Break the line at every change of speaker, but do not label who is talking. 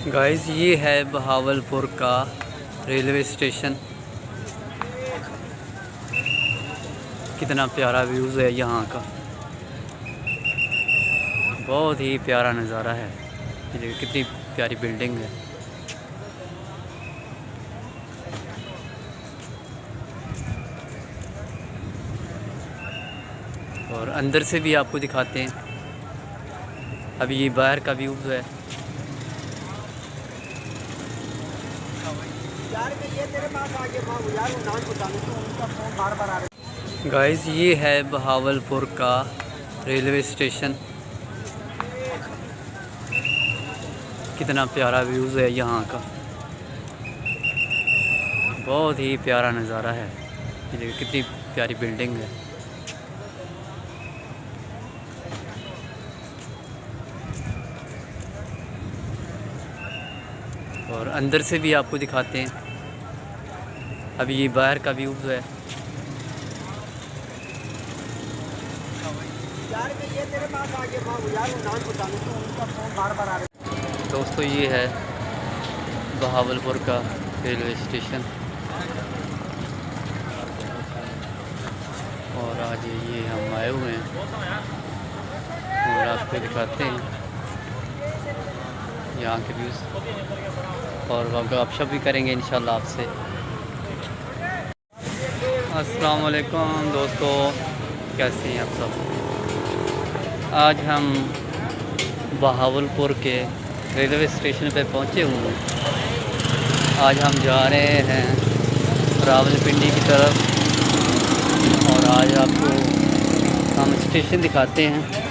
Guys ये है बहावलपुर का रेलवे स्टेशन। कितना प्यारा व्यूज़ है यहाँ का, बहुत ही प्यारा नज़ारा है। ये देखिए कितनी प्यारी बिल्डिंग है। और अंदर से भी आपको दिखाते हैं। अभी ये बाहर का व्यूज़ है। गाइस ये है बहावलपुर का रेलवे स्टेशन। कितना प्यारा व्यूज़ है यहाँ का, बहुत ही प्यारा नज़ारा है। ये देखिए कितनी प्यारी बिल्डिंग है। और अंदर से भी आपको दिखाते हैं। अभी ये बाहर का व्यूज़ है। दोस्तों ये है बहावलपुर का रेलवे स्टेशन। और आज ये हम आए हुए हैं और आपको दिखाते हैं यहाँ के व्यूज़ और गपशप भी करेंगे इंशाल्लाह आपसे। अस्सलाम वालेकुम दोस्तों, कैसे हैं आप सब। आज हम बहावलपुर के रेलवे स्टेशन पे पहुँचे हुए हैं। आज हम जा रहे हैं रावलपिंडी की तरफ और आज आपको हम स्टेशन दिखाते हैं।